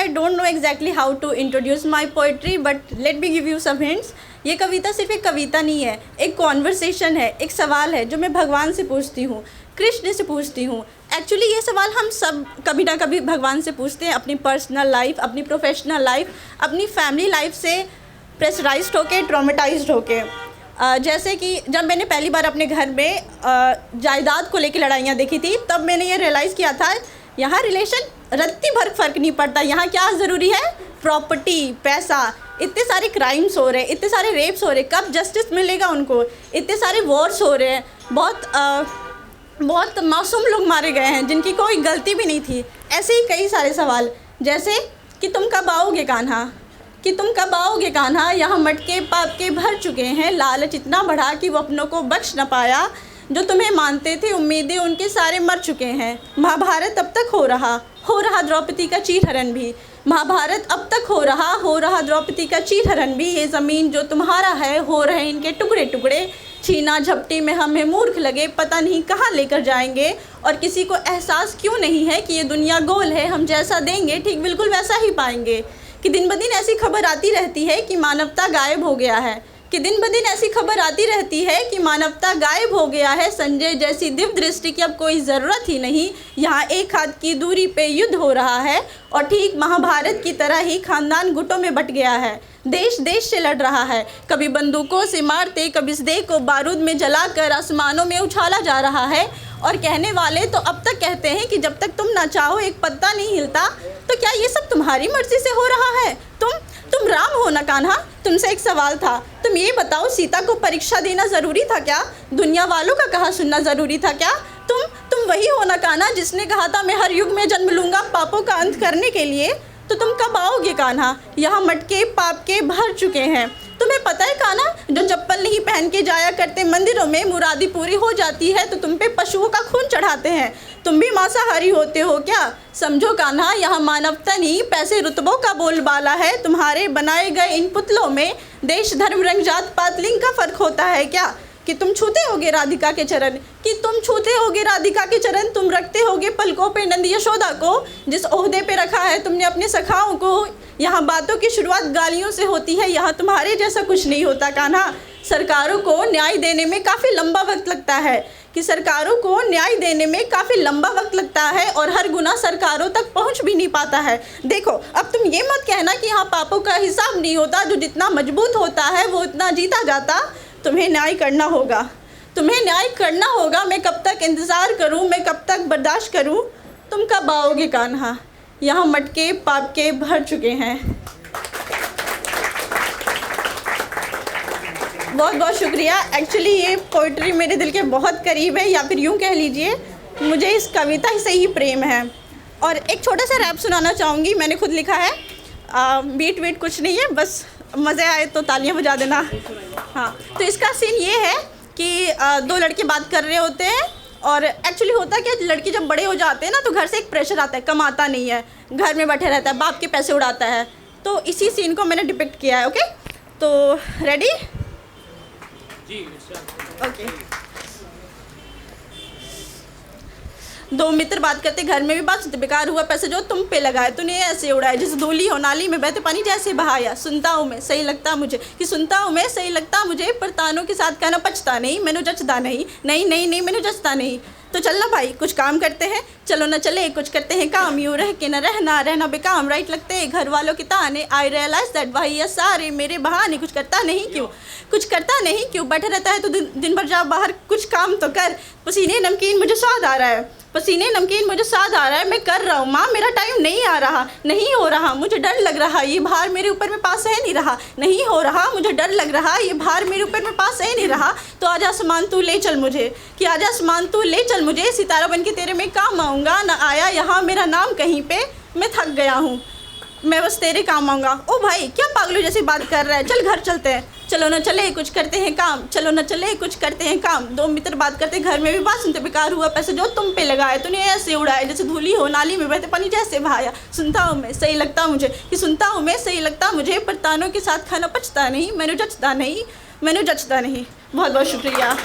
I don't know exactly how to introduce my poetry, but let me give you some hints. ये कविता सिर्फ एक कविता नहीं है, एक कॉन्वर्सेशन है, एक सवाल है जो मैं भगवान से पूछती हूँ, कृष्ण से पूछती हूँ। एक्चुअली ये सवाल हम सब कभी ना कभी भगवान से पूछते हैं, अपनी पर्सनल लाइफ, अपनी प्रोफेशनल लाइफ, अपनी फैमिली लाइफ से प्रेशराइज्ड होके, ट्रॉमेटाइज्ड होके। जैसे कि जब मैंने पहली बार अपने घर में जायदाद को लेकर लड़ाइयाँ देखी थी, तब मैंने ये रियलाइज़ किया था यहाँ रिलेशन रत्ती भर फ़र्क नहीं पड़ता। यहाँ क्या ज़रूरी है? प्रॉपर्टी, पैसा। इतने सारे क्राइम्स हो रहे हैं, इतने सारे रेप्स हो रहे हैं, कब जस्टिस मिलेगा उनको? इतने सारे वॉर्स हो रहे हैं, बहुत मासूम लोग मारे गए हैं जिनकी कोई गलती भी नहीं थी। ऐसे ही कई सारे सवाल, जैसे कि तुम कब आओगे कान्हा, कि तुम कब आओगे कान्हा। यहाँ मटके पाप के भर चुके हैं, लालच इतना बढ़ा कि वो अपनों को बख्श न पाया। जो तुम्हें मानते थे उम्मीदें उनके सारे मर चुके हैं। महाभारत अब तक हो रहा द्रौपदी का चीरहरण भी। महाभारत अब तक हो रहा द्रौपदी का चीरहरण भी। ये ज़मीन जो तुम्हारा है, हो रहे इनके टुकड़े टुकड़े। छीना झपटी में हमें मूर्ख लगे, पता नहीं कहाँ लेकर जाएंगे। और किसी को एहसास क्यों नहीं है कि ये दुनिया गोल है, हम जैसा देंगे ठीक बिल्कुल वैसा ही पाएंगे। कि दिन ब दिन ऐसी खबर आती रहती है कि मानवता गायब हो गया है, कि दिन ब दिन ऐसी खबर आती रहती है कि मानवता गायब हो गया है। संजय जैसी दिव्य दृष्टि की अब कोई ज़रूरत ही नहीं। यहाँ एक हाथ की दूरी पे युद्ध हो रहा है और ठीक महाभारत की तरह ही खानदान गुटों में बट गया है। देश देश से लड़ रहा है, कभी बंदूकों से मारते, कभी इस देह को बारूद में जलाकर आसमानों में उछाला जा रहा है। और कहने वाले तो अब तक कहते हैं कि जब तक तुम ना चाहो एक पत्ता नहीं हिलता। तो क्या ये सब तुम्हारी मर्ज़ी से हो रहा है? तुम राम हो ना कान्हा। तुमसे एक सवाल था, तुम ये बताओ, सीता को परीक्षा देना ज़रूरी था क्या? दुनिया वालों का कहा सुनना ज़रूरी था क्या? तुम वही हो ना कान्हा जिसने कहा था मैं हर युग में जन्म लूँगा पापों का अंत करने के लिए। तो तुम कब आओगे कान्हा? यहाँ मटके पाप के भर चुके हैं। तुम्हें पता है कान्हा, जो चप्पल नहीं पहन के जाया करते मंदिरों में, मुरादी पूरी हो जाती है तो तुम पे पशुओं का खून चढ़ाते हैं। तुम भी मांसाहारी होते हो क्या? समझो कान्हा, यहाँ मानवता नहीं पैसे रुतबों का बोलबाला है। तुम्हारे बनाए गए इन पुतलों में देश धर्म रंग जात पात लिंग का फ़र्क होता है क्या? कि तुम छूते होगे राधिका के चरण, कि तुम छूते होगे राधिका के चरण। तुम रखते होगे पलकों पे नंद यशोदा को, जिस ओहदे पे रखा है तुमने अपने सखाओं को। यहाँ बातों की शुरुआत गालियों से होती है, यहाँ तुम्हारे जैसा कुछ नहीं होता कान्हा। सरकारों को न्याय देने में काफ़ी लंबा वक्त लगता है, कि सरकारों को न्याय देने में काफ़ी लंबा वक्त लगता है और हर गुना सरकारों तक पहुंच भी नहीं पाता है। देखो, अब तुम ये मत कहना कि यहाँ पापों का हिसाब नहीं होता, जो जितना मजबूत होता है वो उतना जीता जाता। तुम्हें न्याय करना होगा, तुम्हें न्याय करना होगा। मैं कब तक इंतज़ार करूं, मैं कब तक बर्दाश्त करूं? तुम कब आओगे कान्हा? यहाँ मटके पाप के भर चुके हैं। बहुत बहुत शुक्रिया। एक्चुअली ये पोइट्री मेरे दिल के बहुत करीब है, या फिर यूँ कह लीजिए मुझे इस कविता से ही प्रेम है। और एक छोटा सा रैप सुनाना चाहूँगी, मैंने खुद लिखा है। बीट वीट कुछ नहीं है, बस मज़े आए तो तालियां बजा देना। हाँ, तो इसका सीन ये है कि दो लड़के बात कर रहे होते हैं और एक्चुअली होता क्या, लड़के जब बड़े हो जाते हैं ना तो घर से एक प्रेशर आता है, कमाता नहीं है, घर में बैठे रहता है, बाप के पैसे उड़ाता है। तो इसी सीन को मैंने डिपिक्ट किया है। ओके, तो रेडी? जी, ओके। दो मित्र बात करते, घर में भी बात सुनते, बेकार हुआ पैसे जो तुम पे लगाए, तूने ऐसे उड़ाए जैसे धूली हो नाली में बहते पानी जैसे बहाया। सुनता हूँ मैं सही लगता मुझे, कि सुनता हूँ मैं सही लगता मुझे, पर तानों के साथ कहना पछता नहीं, मैंने जचता नहीं, नहीं मैंने जचता नहीं। तो चलना भाई कुछ काम करते हैं, चलो न चले कुछ करते हैं काम। यूँ रह के न रहना बेकाम, राइट लगते हैं घर वालों के ताने। आई रियलाइज दैट भाई ये सारे मेरे बहाने, कुछ करता नहीं क्यों, बैठे रहता है तो दिन भर जा बाहर, कुछ काम तो कर। पसीने नमकीन मुझे स्वाद आ रहा है, मैं कर रहा हूँ माँ, मेरा टाइम नहीं आ रहा, नहीं हो रहा, मुझे डर लग रहा, ये भार मेरे ऊपर में पास है नहीं रहा, नहीं हो रहा, मुझे डर लग रहा, ये भार मेरे ऊपर में पास है नहीं रहा। तो आजा आसमान तू ले चल मुझे, कि आजा आसमान तू ले चल मुझे, सितारा बन के तेरे में काम आऊँगा। ना आया यहाँ मेरा नाम कहीं पे, मैं थक गया हूँ, मैं बस तेरे काम आऊँगा। ओ भाई क्या पागलों जैसी बात कर रहा है, चल घर चलते हैं, चलो न चले कुछ करते हैं काम। दो मित्र बात करते, घर में भी बात सुनते, बेकार हुआ पैसे जो तुम पे लगाए, तूने ऐसे उड़ाए जैसे धूली हो नाली में बहते पानी जैसे बहाया। सुनता हूँ मैं सही लगता मुझे, पर तानों के साथ खाना पचता नहीं, मैंने जचता नहीं। बहुत बहुत शुक्रिया।